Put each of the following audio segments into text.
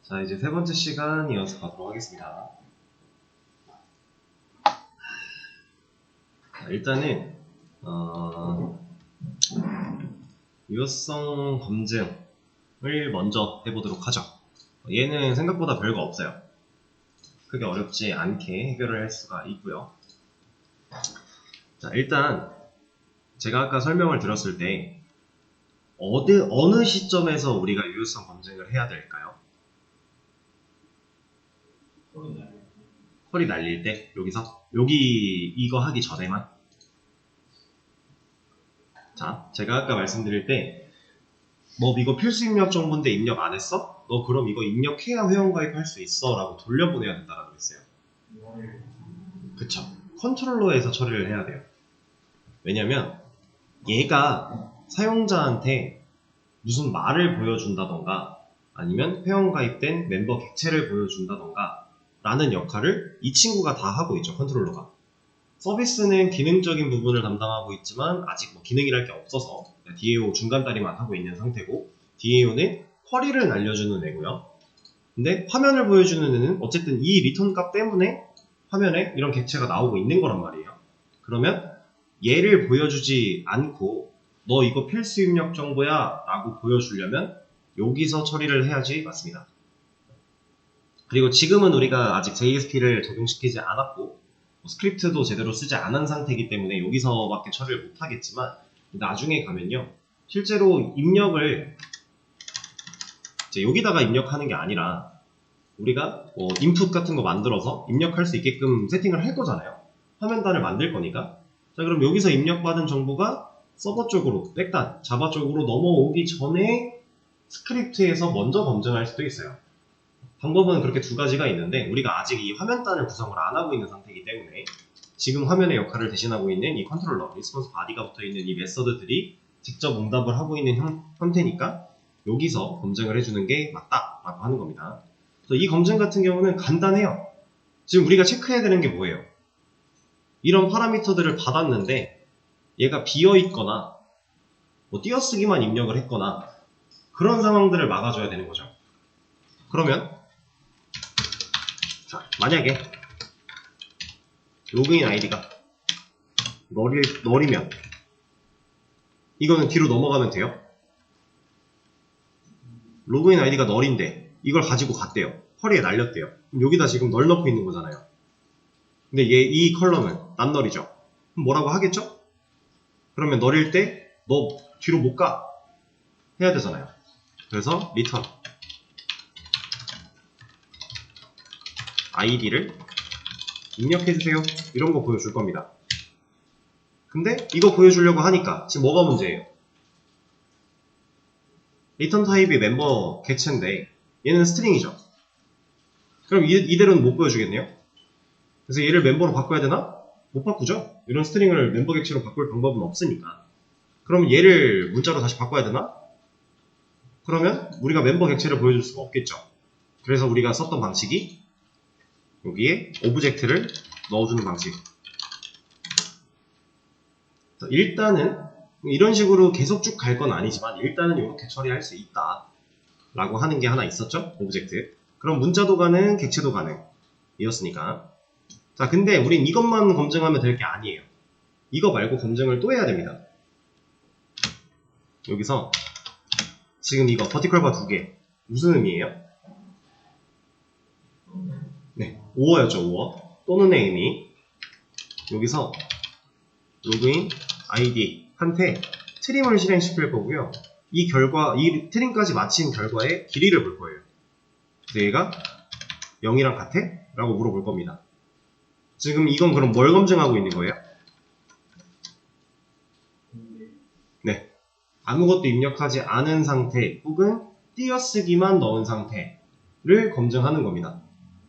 자, 이제 세 번째 시간 이어서 가도록 하겠습니다. 자, 일단은 유효성 검증을 먼저 해보도록 하죠. 얘는 생각보다 별거 없어요. 크게 어렵지 않게 해결을 할 수가 있고요. 자, 일단 제가 아까 설명을 드렸을 때 어느 시점에서 우리가 유효성 검증을 해야 될까요? 컬이 날릴 때, 여기 이거 하기 전에만. 자, 제가 아까 말씀드릴 때 너 이거 필수 입력 정보인데 입력 안 했어? 너 그럼 이거 입력해야 회원가입할 수 있어 라고 돌려보내야 된다고 했어요. 그쵸, 컨트롤러에서 처리를 해야 돼요. 왜냐면 얘가 사용자한테 무슨 말을 보여준다던가 아니면 회원가입된 멤버 객체를 보여준다던가 라는 역할을 이 친구가 다 하고 있죠. 컨트롤러가. 서비스는 기능적인 부분을 담당하고 있지만 아직 뭐 기능이랄 게 없어서 DAO 중간 다리만 하고 있는 상태고, DAO는 쿼리를 날려주는 애고요. 근데 화면을 보여주는 애는 어쨌든 이 리턴 값 때문에 화면에 이런 객체가 나오고 있는 거란 말이에요. 그러면 얘를 보여주지 않고 너 이거 필수 입력 정보야 라고 보여주려면 여기서 처리를 해야지 맞습니다. 그리고 지금은 우리가 아직 JSP를 적용시키지 않았고 스크립트도 제대로 쓰지 않은 상태이기 때문에 여기서밖에 처리를 못하겠지만 나중에 가면요, 실제로 입력을 이제 여기다가 입력하는 게 아니라 우리가 인풋 같은 거 만들어서 입력할 수 있게끔 세팅을 할 거잖아요. 화면단을 만들 거니까. 자, 그럼 여기서 입력받은 정보가 서버 쪽으로, 백단, 자바 쪽으로 넘어오기 전에 스크립트에서 먼저 검증할 수도 있어요. 방법은 그렇게 두 가지가 있는데 우리가 아직 이 화면단을 구성을 안 하고 있는 상태이기 때문에 지금 화면의 역할을 대신하고 있는 이 컨트롤러, 리스폰스 바디가 붙어 있는 이 메서드들이 직접 응답을 하고 있는 형태니까 여기서 검증을 해주는 게 맞다라고 하는 겁니다. 그래서 이 검증 같은 경우는 간단해요. 지금 우리가 체크해야 되는 게 뭐예요? 이런 파라미터들을 받았는데 얘가 비어있거나 뭐 띄어쓰기만 입력을 했거나 그런 상황들을 막아줘야 되는 거죠. 그러면 자, 만약에 로그인 아이디가 널이면 이거는 뒤로 넘어가면 돼요. 로그인 아이디가 널인데 이걸 가지고 갔대요. 쿼리에 날렸대요. 그럼 여기다 지금 널 넣고 있는 거잖아요. 근데 이 컬럼은 난널이죠. 그럼 뭐라고 하겠죠? 그러면 널일 때 너 뒤로 못 가 해야 되잖아요. 그래서 return 아이디를 입력해주세요. 이런 거 보여줄 겁니다. 근데 이거 보여주려고 하니까 지금 뭐가 문제예요? 리턴 타입이 멤버 객체인데 얘는 스트링이죠. 그럼 이대로는 못 보여주겠네요. 그래서 얘를 멤버로 바꿔야 되나? 못 바꾸죠. 이런 스트링을 멤버 객체로 바꿀 방법은 없으니까. 그럼 얘를 문자로 다시 바꿔야 되나? 그러면 우리가 멤버 객체를 보여줄 수가 없겠죠. 그래서 우리가 썼던 방식이 여기에 오브젝트를 넣어주는 방식. 일단은 이런 식으로 계속 쭉 갈 건 아니지만 일단은 이렇게 처리할 수 있다 라고 하는 게 하나 있었죠. 오브젝트. 그럼 문자도 가능, 객체도 가능 이었으니까. 자, 근데 우린 이것만 검증하면 될 게 아니에요. 이거 말고 검증을 또 해야 됩니다. 여기서 지금 이거 버티컬 바 2개 무슨 의미예요? 네, 오어였죠. 오어 또는 의 의미. 여기서 로그인 아이디 한테 트림을 실행시킬 거고요. 이 결과, 이 트림까지 마친 결과의 길이를 볼 거예요. 그래서 얘가 0이랑 같아? 라고 물어볼 겁니다. 지금 이건 그럼 뭘 검증하고 있는 거예요? 네, 아무것도 입력하지 않은 상태 혹은 띄어쓰기만 넣은 상태를 검증하는 겁니다.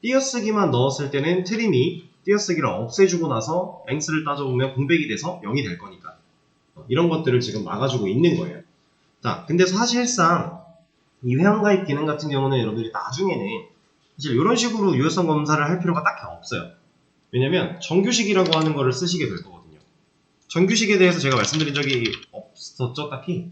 띄어쓰기만 넣었을 때는 트림이 띄어쓰기를 없애주고 나서 랭스를 따져보면 공백이 돼서 0이 될 거니까 이런 것들을 지금 막아주고 있는 거예요. 자, 근데 사실상 이 회원가입 기능 같은 경우는 여러분들이 나중에는 사실 이런 식으로 유효성 검사를 할 필요가 딱히 없어요. 왜냐면 정규식이라고 하는 거를 쓰시게 될 거거든요. 정규식에 대해서 제가 말씀드린 적이 없었죠, 딱히.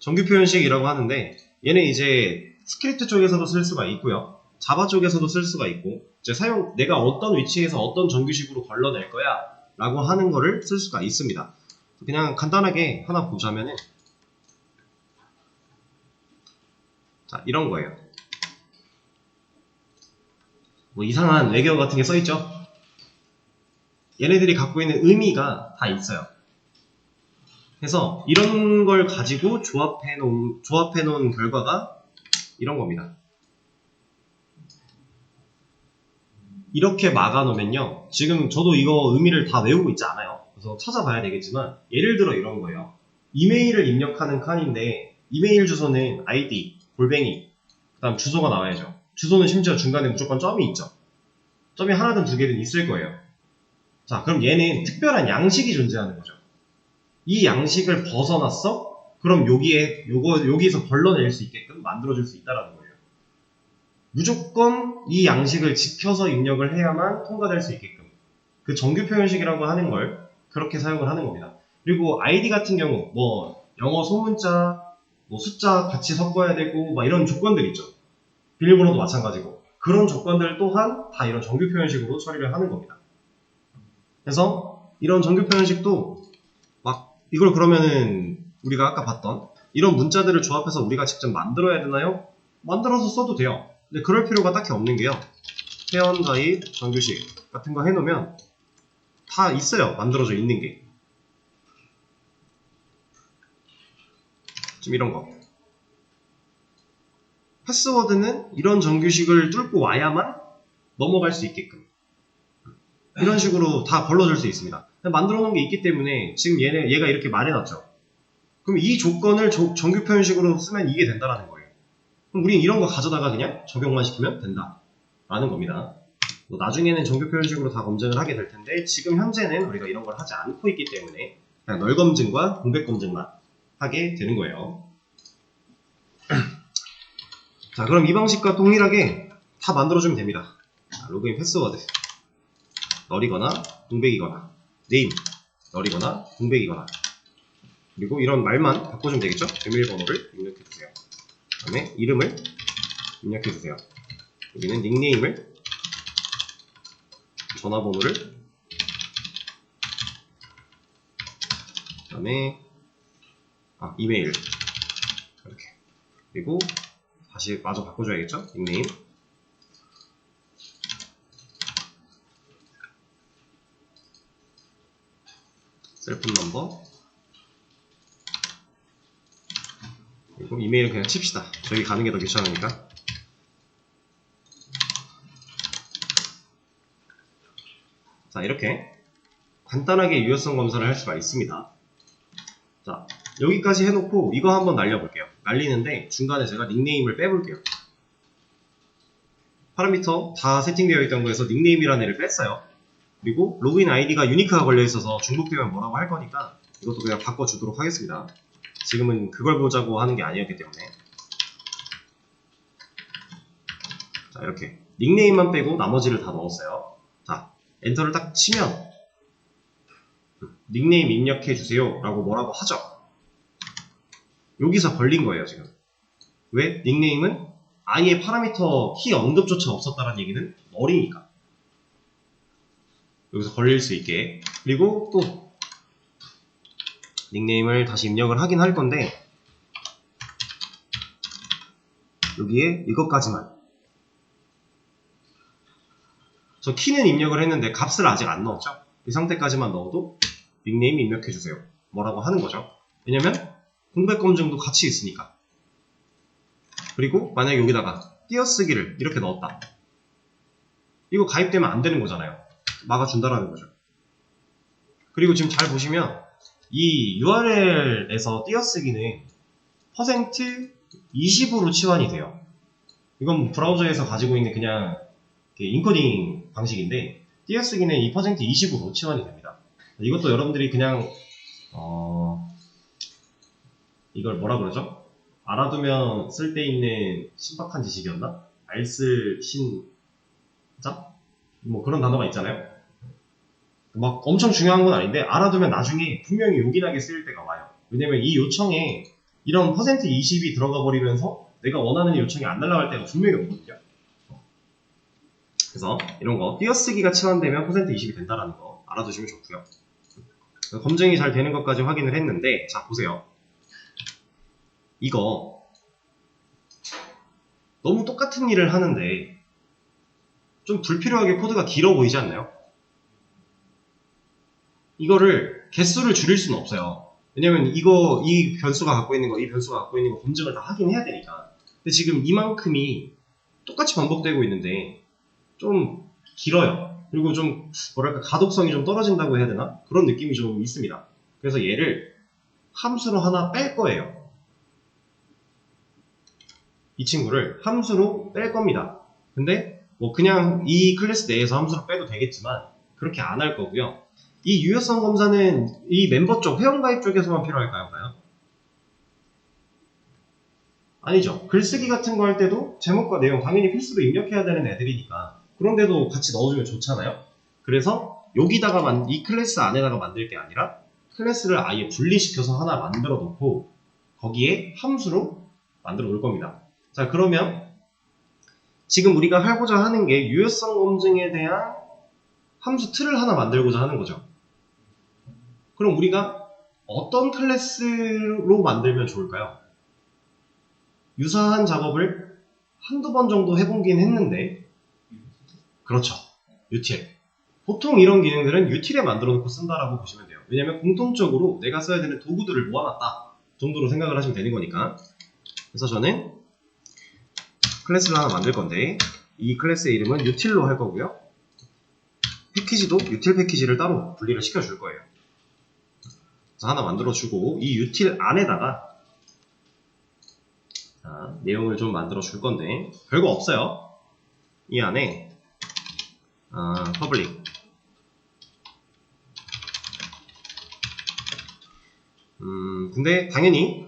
정규 표현식이라고 하는데 얘는 이제 스크립트 쪽에서도 쓸 수가 있고요. 자바 쪽에서도 쓸 수가 있고, 이제 내가 어떤 위치에서 어떤 정규식으로 걸러낼 거야 라고 하는 거를 쓸 수가 있습니다. 그냥 간단하게 하나 보자면은, 자, 이런 거예요. 뭐 이상한 외계어 같은 게 써있죠? 얘네들이 갖고 있는 의미가 다 있어요. 그래서 이런 걸 가지고 조합해 놓은 결과가 이런 겁니다. 이렇게 막아놓으면요. 지금 저도 이거 의미를 다 외우고 있지 않아요. 그래서 찾아봐야 되겠지만, 예를 들어 이런 거예요. 이메일을 입력하는 칸인데, 이메일 주소는 id, 골뱅이, 그 다음 주소가 나와야죠. 주소는 심지어 중간에 무조건 점이 있죠. 점이 하나든 두 개든 있을 거예요. 자, 그럼 얘는 특별한 양식이 존재하는 거죠. 이 양식을 벗어났어? 그럼 여기에서 걸러낼 수 있게끔 만들어줄 수 있다라는 거예요. 무조건 이 양식을 지켜서 입력을 해야만 통과될 수 있게끔. 그 정규 표현식이라고 하는 걸 그렇게 사용을 하는 겁니다. 그리고 ID 같은 경우, 뭐, 영어 소문자, 뭐 숫자 같이 섞어야 되고, 막 이런 조건들 있죠. 비밀번호도 마찬가지고. 그런 조건들 또한 다 이런 정규 표현식으로 처리를 하는 겁니다. 그래서 이런 정규 표현식도 막 이걸 그러면은 우리가 아까 봤던 이런 문자들을 조합해서 우리가 직접 만들어야 되나요? 만들어서 써도 돼요. 근데 그럴 필요가 딱히 없는 게요. 회원 가입 정규식 같은 거 해놓으면 다 있어요. 만들어져 있는 게. 좀 이런 거. 패스워드는 이런 정규식을 뚫고 와야만 넘어갈 수 있게끔. 이런 식으로 다 걸러줄 수 있습니다. 만들어 놓은 게 있기 때문에 지금 얘가 이렇게 말해놨죠. 그럼 이 조건을 정규 표현식으로 쓰면 이게 된다라는 거예요. 그럼 우린 이런 거 가져다가 그냥 적용만 시키면 된다라는 겁니다. 뭐 나중에는 정규 표현식으로 다 검증을 하게 될 텐데 지금 현재는 우리가 이런 걸 하지 않고 있기 때문에 그냥 널 검증과 공백 검증만 하게 되는 거예요. 자, 그럼 이 방식과 동일하게 다 만들어주면 됩니다. 자, 로그인 패스워드 널이거나 공백이거나 네임 널이거나 공백이거나 그리고 이런 말만 바꿔주면 되겠죠? 비밀번호를 입력해주세요. 그 다음에 이름을 입력해주세요. 여기는 닉네임을 전화번호를 그 다음에 이메일 이렇게 그리고 다시 마저 바꿔줘야겠죠? 닉네임 셀프 넘버 그리고 이메일은 그냥 칩시다. 저기 가는 게 더 귀찮으니까. 자, 이렇게 간단하게 유효성 검사를 할 수가 있습니다. 자, 여기까지 해놓고 이거 한번 날려볼게요. 날리는데 중간에 제가 닉네임을 빼볼게요. 파라미터 다 세팅되어 있던 거에서 닉네임이라는 애를 뺐어요. 그리고 로그인 아이디가 유니크가 걸려있어서 중복되면 뭐라고 할 거니까 이것도 그냥 바꿔주도록 하겠습니다. 지금은 그걸 보자고 하는 게 아니었기 때문에. 자, 이렇게 닉네임만 빼고 나머지를 다 넣었어요. 자, 엔터를 딱 치면 닉네임 입력해주세요 라고 뭐라고 하죠. 여기서 걸린 거예요 지금. 왜? 닉네임은 아예 파라미터 키 언급조차 없었다는 얘기는 널이니까. 여기서 걸릴 수 있게. 그리고 또 닉네임을 다시 입력을 하긴 할 건데 여기에 이것까지만. 저 키는 입력을 했는데 값을 아직 안 넣었죠. 이 상태까지만 넣어도 닉네임 입력해주세요 뭐라고 하는 거죠. 왜냐면 공백 검증도 같이 있으니까. 그리고 만약에 여기다가 띄어쓰기를 이렇게 넣었다. 이거 가입되면 안 되는 거잖아요. 막아준다라는 거죠. 그리고 지금 잘 보시면 이 URL에서 띄어쓰기는 %20으로 치환이 돼요. 이건 브라우저에서 가지고 있는 그냥 인코딩 방식인데 띄어쓰기는 이 %20으로 치환이 됩니다. 이것도 여러분들이 그냥 이걸 뭐라 그러죠? 알아두면 쓸데있는 신박한 지식이었나? 알쓸 신자? 뭐 그런 단어가 있잖아요. 막 엄청 중요한 건 아닌데 알아두면 나중에 분명히 요긴하게 쓰일 때가 와요. 왜냐면 이 요청에 이런 %20이 들어가 버리면서 내가 원하는 요청이 안 날아갈 때가 분명히 오거든요. 그래서 이런 거 띄어쓰기가 치환되면 %20이 된다는 거 알아두시면 좋고요. 검증이 잘 되는 것까지 확인을 했는데, 자 보세요. 이거 너무 똑같은 일을 하는데 좀 불필요하게 코드가 길어 보이지 않나요? 이거를 개수를 줄일 수는 없어요. 왜냐면 이 변수가 갖고 있는 거, 이 변수가 갖고 있는 거 검증을 다 하긴 해야 되니까. 근데 지금 이만큼이 똑같이 반복되고 있는데 좀 길어요. 그리고 좀 뭐랄까 가독성이 좀 떨어진다고 해야 되나? 그런 느낌이 좀 있습니다. 그래서 얘를 함수로 하나 뺄 거예요. 이 친구를 함수로 뺄 겁니다. 근데 뭐 그냥 이 클래스 내에서 함수로 빼도 되겠지만 그렇게 안 할 거고요. 이 유효성 검사는 이 멤버 쪽, 회원가입 쪽에서만 필요할까요? 과연? 아니죠. 글쓰기 같은 거 할 때도 제목과 내용 당연히 필수로 입력해야 되는 애들이니까 그런데도 같이 넣어주면 좋잖아요. 그래서 여기다가 이 클래스 안에다가 만들 게 아니라 클래스를 아예 분리시켜서 하나 만들어 놓고 거기에 함수로 만들어 놓을 겁니다. 자, 그러면 지금 우리가 하고자 하는 게 유효성 검증에 대한 함수 틀을 하나 만들고자 하는 거죠. 그럼 우리가 어떤 클래스로 만들면 좋을까요? 유사한 작업을 한두 번 정도 해보긴 했는데, 그렇죠. util. 보통 이런 기능들은 util에 만들어 놓고 쓴다라고 보시면 돼요. 왜냐면 공통적으로 내가 써야 되는 도구들을 모아놨다 정도로 생각을 하시면 되는 거니까. 그래서 저는 클래스를 하나 만들 건데 이 클래스의 이름은 util로 할 거고요. 패키지도 util 패키지를 따로 분리를 시켜줄 거예요. 그래서 하나 만들어주고 이 util 안에다가 내용을 좀 만들어 줄 건데 별거 없어요. 이 안에 public 근데 당연히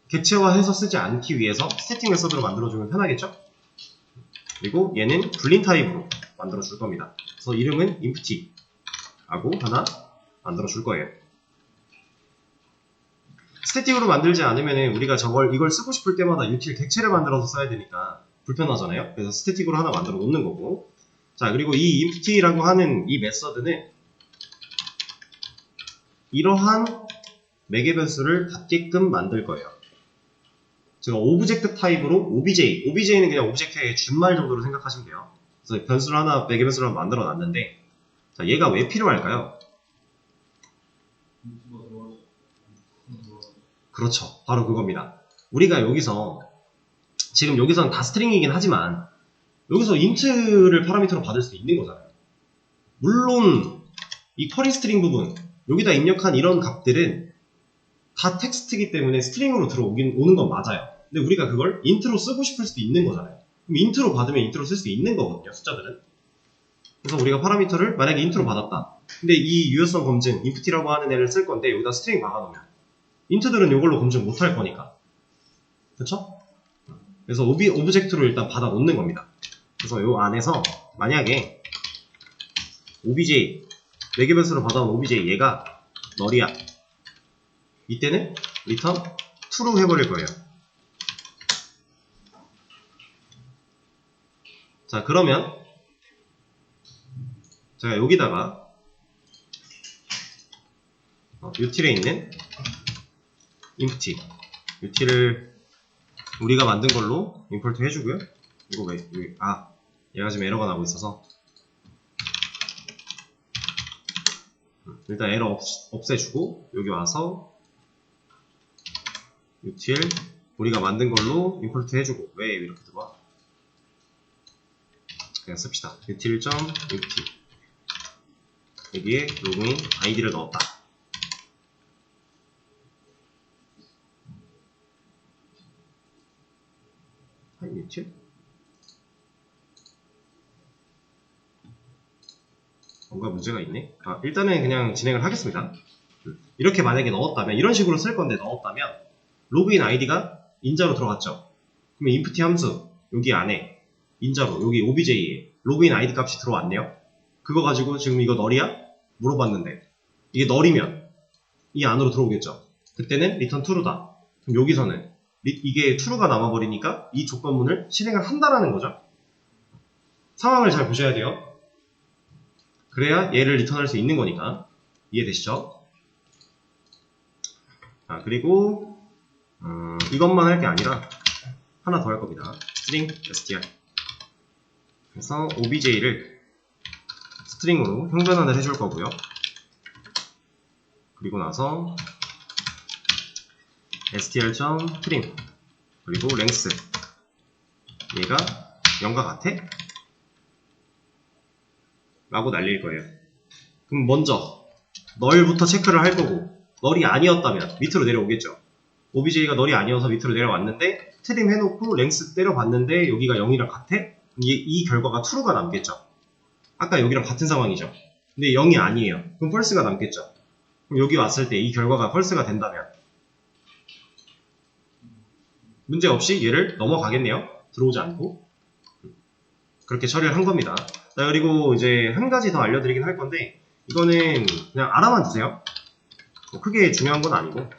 객체화해서 쓰지 않기 위해서 스태틱 메서드로 만들어주면 편하겠죠? 그리고 얘는 불린 타입으로 만들어 줄 겁니다. 그래서 이름은 empty 하고 하나 만들어 줄 거예요. 스태틱으로 만들지 않으면 우리가 이걸 쓰고 싶을 때마다 util 객체를 만들어서 써야 되니까 불편하잖아요. 그래서 스태틱으로 하나 만들어 놓는 거고. 자, 그리고 이 empty라고 하는 이 메서드는 이러한 매개 변수를 갖게끔 만들 거예요. 제가 오브젝트 타입으로 OBJ는 그냥 오브젝트의 준말 정도로 생각하시면 돼요. 그래서 변수를 하나, 매개 변수를 하나 만들어 놨는데, 자, 얘가 왜 필요할까요? 그렇죠. 바로 그겁니다. 우리가 지금 여기서는 다 스트링이긴 하지만, 여기서 int를 파라미터로 받을 수도 있는 거잖아요. 물론, 이 커리 스트링 부분, 여기다 입력한 이런 값들은 다 텍스트이기 때문에 스트링으로 오는 건 맞아요. 근데 우리가 그걸 int로 쓰고 싶을 수도 있는 거잖아요. 그럼 int로 받으면 int로 쓸 수 있는 거거든요, 숫자들은. 그래서 우리가 파라미터를 만약에 int로 받았다. 근데 이 유효성 검증, empty라고 하는 애를 쓸 건데 여기다 스트링 박아놓으면 int들은 이걸로 검증 못할 거니까. 그쵸? 그래서 오브젝트로 일단 받아 놓는 겁니다. 그래서 이 안에서 만약에 obj, 매개 변수로 받아온 obj 얘가 null이야. 이때는 return true로 해버릴 거예요. 자, 그러면 제가 여기다가 util에 있는 empty util을 우리가 만든 걸로 임포트 해주고요. 이거 얘가 지금 에러가 나고 있어서 일단 에러 없애주고 여기 와서 util 우리가 만든 걸로 임포트 해주고 왜 이렇게 들어와? 그냥 씁시다. util.empty 여기에 로그인 아이디를 넣었다. util? 뭔가 문제가 있네. 일단은 그냥 진행을 하겠습니다. 이렇게 만약에 넣었다면 이런 식으로 쓸 건데 넣었다면 로그인 아이디가 인자로 들어갔죠. 그러면 empty 함수 여기 안에 인자로 여기 obj에 로그인 아이디 값이 들어왔네요. 그거 가지고 지금 이거 null이야? 물어봤는데 이게 null이면 이 안으로 들어오겠죠. 그때는 return true다. 그럼 여기서는 이게 true가 남아버리니까 이 조건문을 실행을 한다라는 거죠. 상황을 잘 보셔야 돼요. 그래야 얘를 리턴할 수 있는 거니까. 이해되시죠? 자, 그리고 이것만 할 게 아니라 하나 더 할 겁니다. string str. 그래서 obj를 스트링으로 형변환을 해줄 거고요. 그리고 나서 str.trim 그리고 length 얘가 0과 같아? 라고 날릴 거예요. 그럼 먼저 널부터 체크를 할 거고 널이 아니었다면 밑으로 내려오겠죠. obj가 널이 아니어서 밑으로 내려왔는데 트림 해놓고 length 때려봤는데 여기가 0이랑 같아? 이 결과가 true가 남겠죠. 아까 여기랑 같은 상황이죠. 근데 0이 아니에요. 그럼 false가 남겠죠. 그럼 여기 왔을 때 이 결과가 false가 된다면 문제 없이 얘를 넘어가겠네요. 들어오지 않고. 그렇게 처리를 한 겁니다. 자, 그리고 이제 한 가지 더 알려드리긴 할 건데 이거는 그냥 알아만 두세요. 뭐 크게 중요한 건 아니고.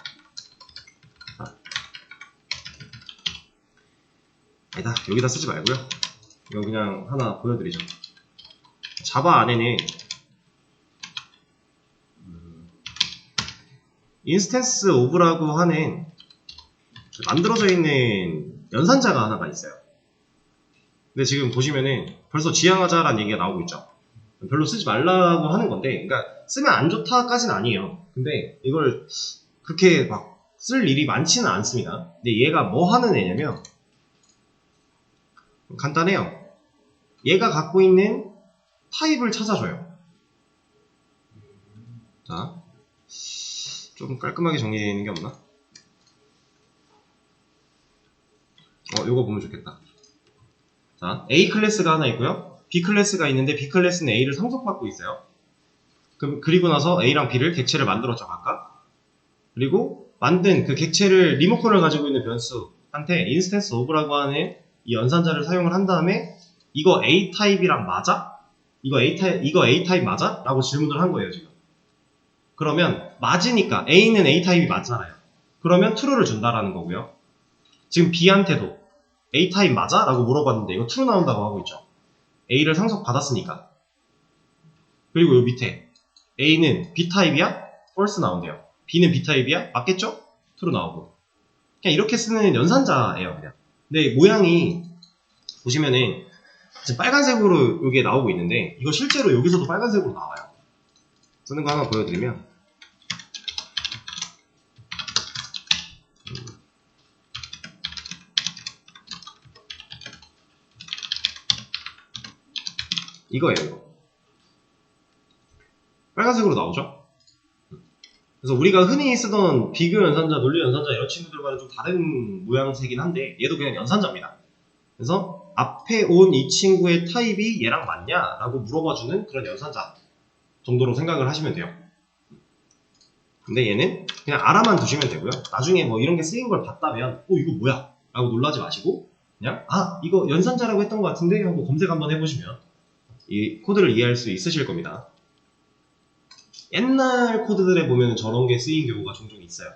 아니다, 여기다 쓰지 말고요. 이거 그냥 하나 보여드리죠. 자바 안에는 인스턴스 오브라고 하는 만들어져 있는 연산자가 하나가 있어요. 근데 지금 보시면은 벌써 지향하자라는 얘기가 나오고 있죠. 별로 쓰지 말라고 하는 건데, 그러니까 쓰면 안 좋다까지는 아니에요. 근데 이걸 그렇게 막 쓸 일이 많지는 않습니다. 근데 얘가 뭐 하는 애냐면 간단해요. 얘가 갖고 있는 타입을 찾아줘요. 자, 좀 깔끔하게 정리되어 있는 게 없나? 요거 보면 좋겠다. 자, A 클래스가 하나 있고요. B 클래스가 있는데 B 클래스는 A를 상속받고 있어요. 그리고 나서 A랑 B를 객체를 만들었죠, 각각. 그리고 만든 그 객체를 리모컨을 가지고 있는 변수한테 인스턴스 오브라고 하는 이 연산자를 사용을 한 다음에 이거 A 타입이랑 맞아? 이거 A 타입 맞아? 라고 질문을 한 거예요, 지금. 그러면 맞으니까 A는 A 타입이 맞잖아요. 그러면 true를 준다라는 거고요. 지금 B한테도 A 타입 맞아? 라고 물어봤는데 이거 true 나온다고 하고 있죠. A를 상속받았으니까. 그리고 요 밑에 A는 B 타입이야? false 나온대요. B는 B 타입이야? 맞겠죠? true 나오고. 그냥 이렇게 쓰는 연산자예요, 그냥. 근데 모양이 보시면은 지금 빨간색으로 이게 나오고 있는데 이거 실제로 여기서도 빨간색으로 나와요. 쓰는 거 하나 보여드리면 이거예요, 이거. 빨간색으로 나오죠? 그래서 우리가 흔히 쓰던 비교 연산자, 논리 연산자 이런 친구들과는 좀 다른 모양새긴 한데 얘도 그냥 연산자입니다. 그래서 앞에 온 이 친구의 타입이 얘랑 맞냐? 라고 물어봐주는 그런 연산자 정도로 생각을 하시면 돼요. 근데 얘는 그냥 알아만 두시면 되고요. 나중에 뭐 이런 게 쓰인 걸 봤다면 이거 뭐야? 라고 놀라지 마시고 그냥 이거 연산자라고 했던 것 같은데 하고 검색 한번 해보시면 이 코드를 이해할 수 있으실 겁니다. 옛날 코드들에 보면 저런 게 쓰인 경우가 종종 있어요.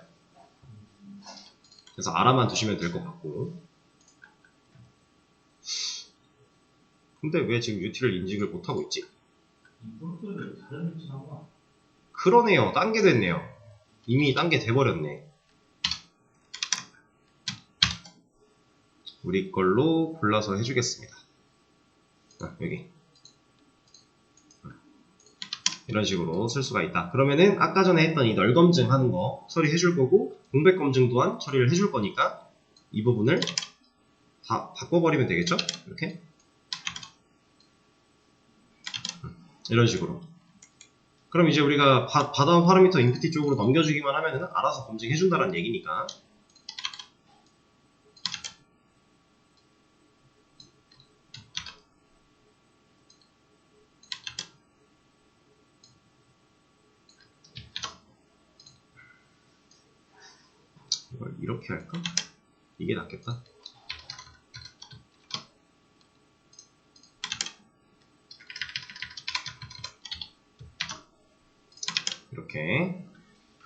그래서 알아만 두시면 될 것 같고. 근데 왜 지금 UT를 인식을 못하고 있지? 그러네요. 딴 게 됐네요. 이미 딴 게 돼버렸네. 우리 걸로 골라서 해주겠습니다. 여기. 이런 식으로 쓸 수가 있다. 그러면은 아까 전에 했던 이 널 검증하는 거 처리해 줄 거고 공백 검증 또한 처리를 해줄 거니까 이 부분을 다 바꿔버리면 되겠죠? 이렇게 이런 식으로. 그럼 이제 우리가 받아온 파라미터 인프티 쪽으로 넘겨주기만 하면은 알아서 검증해 준다는 얘기니까. 이걸 이렇게 할까? 이게 낫겠다. 이렇게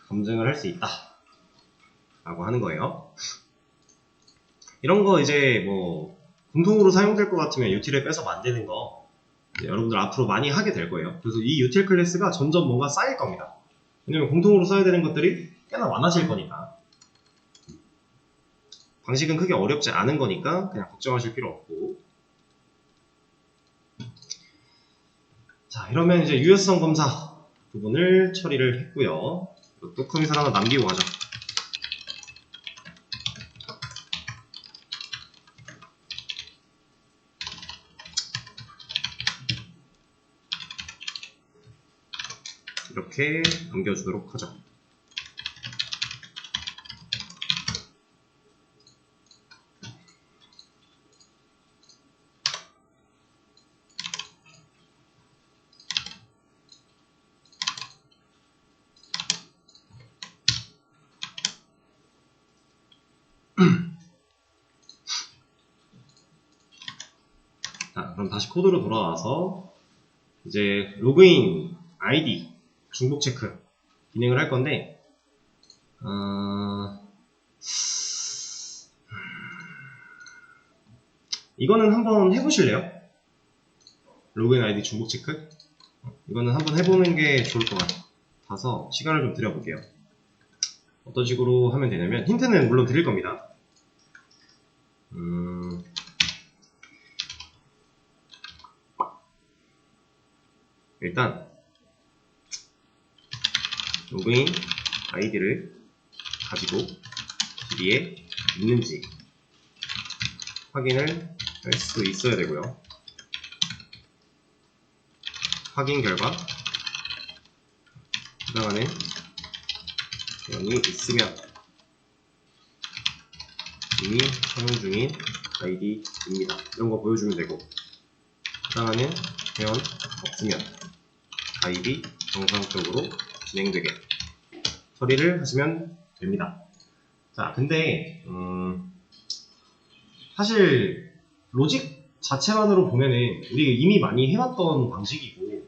검증을 할 수 있다 라고 하는 거예요. 이런 거 이제 뭐 공통으로 사용될 것 같으면 유틸에 빼서 만드는 거 여러분들 앞으로 많이 하게 될 거예요. 그래서 이 유틸 클래스가 점점 뭔가 쌓일 겁니다. 왜냐면 공통으로 써야 되는 것들이 꽤나 많아질 거니까. 방식은 크게 어렵지 않은 거니까 그냥 걱정하실 필요 없고. 자, 이러면 이제 유효성 검사 부분을 처리를 했고요. 또 커밋을 하나 남기고 가죠. 이렇게 넘겨주도록 하죠. 자, 그럼 다시 코드로 돌아와서 이제 로그인 아이디 중복 체크 기능을 할 건데 이거는 한번 해보실래요? 로그인 아이디 중복 체크? 이거는 한번 해보는 게 좋을 것 같아서 시간을 좀 드려볼게요. 어떤 식으로 하면 되냐면 힌트는 물론 드릴 겁니다. 일단 로그인 아이디를 가지고 DB에 있는지 확인을 할 수 있어야 되고요. 확인 결과 해당하는 내용이 있으면 이미 사용 중인 아이디입니다. 이런 거 보여주면 되고, 해당하는 회원 없으면 가입이 정상적으로 진행되게 처리를 하시면 됩니다. 자, 근데 사실 로직 자체만으로 보면은 우리가 이미 많이 해왔던 방식이고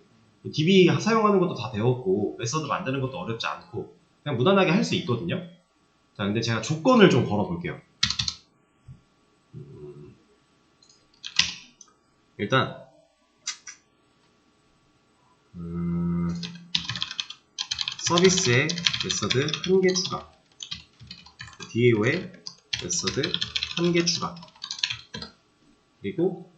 DB 사용하는 것도 다 배웠고 메서드 만드는 것도 어렵지 않고 그냥 무난하게 할 수 있거든요. 자, 근데 제가 조건을 좀 걸어 볼게요. 일단 서비스에 메서드 1개 추가, DAO에 메서드 1개 추가, 그리고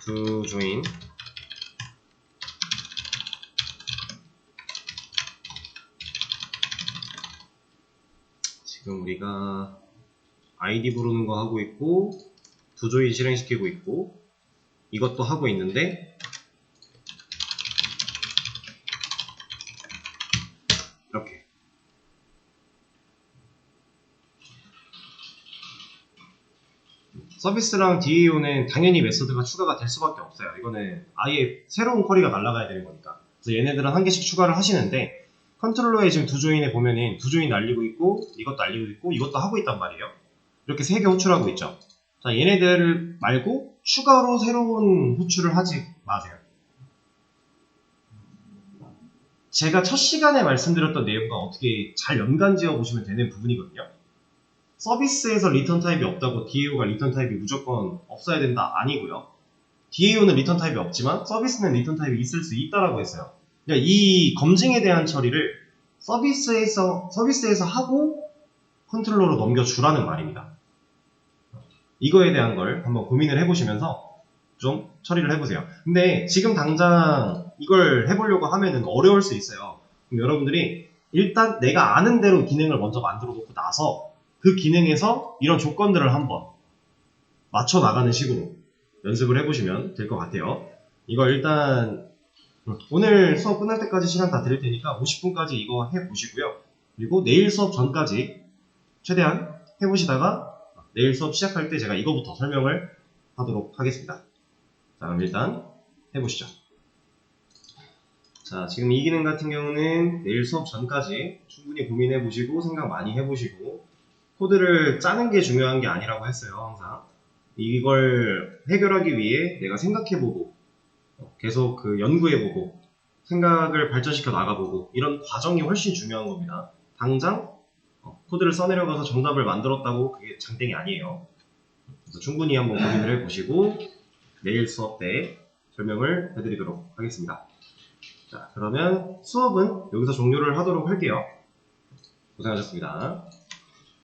to join 지금 우리가 아이디 부르는 거 하고 있고 to join 실행시키고 있고 이것도 하고 있는데 이렇게 서비스랑 DAO는 당연히 메서드가 추가가 될 수밖에 없어요. 이거는 아예 새로운 쿼리가 날아가야 되는 거니까. 그래서 얘네들은 한 개씩 추가를 하시는데 컨트롤러에 지금 두 조인에 보면은 두 조인 날리고 있고 이것도 날리고 있고 이것도 하고 있단 말이에요. 이렇게 세 개 호출하고 있죠. 자, 얘네들 말고 추가로 새로운 호출을 하지 마세요. 제가 첫 시간에 말씀드렸던 내용과 어떻게 잘 연관지어 보시면 되는 부분이거든요. 서비스에서 리턴 타입이 없다고 DAO가 리턴 타입이 무조건 없어야 된다 아니고요. DAO는 리턴 타입이 없지만 서비스는 리턴 타입이 있을 수 있다라고 했어요. 그러니까 이 검증에 대한 처리를 서비스에서 하고 컨트롤러로 넘겨주라는 말입니다. 이거에 대한 걸 한번 고민을 해보시면서 좀 처리를 해보세요. 근데 지금 당장 이걸 해보려고 하면은 어려울 수 있어요. 그럼 여러분들이 일단 내가 아는 대로 기능을 먼저 만들어 놓고 나서 그 기능에서 이런 조건들을 한번 맞춰 나가는 식으로 연습을 해보시면 될 것 같아요. 이거 일단 오늘 수업 끝날 때까지 시간 다 드릴 테니까 50분까지 이거 해보시고요. 그리고 내일 수업 전까지 최대한 해보시다가 내일 수업 시작할 때 제가 이거부터 설명을 하도록 하겠습니다. 자, 그럼 일단 해보시죠. 자, 지금 이 기능 같은 경우는 내일 수업 전까지 충분히 고민해보시고 생각 많이 해보시고 코드를 짜는 게 중요한 게 아니라고 했어요. 항상 이걸 해결하기 위해 내가 생각해보고 계속 그 연구해보고 생각을 발전시켜 나가보고 이런 과정이 훨씬 중요한 겁니다. 당장 코드를 써내려가서 정답을 만들었다고 그게 장땡이 아니에요. 그래서 충분히 한번 고민을 해보시고 내일 수업 때 설명을 해드리도록 하겠습니다. 자, 그러면 수업은 여기서 종료를 하도록 할게요. 고생하셨습니다.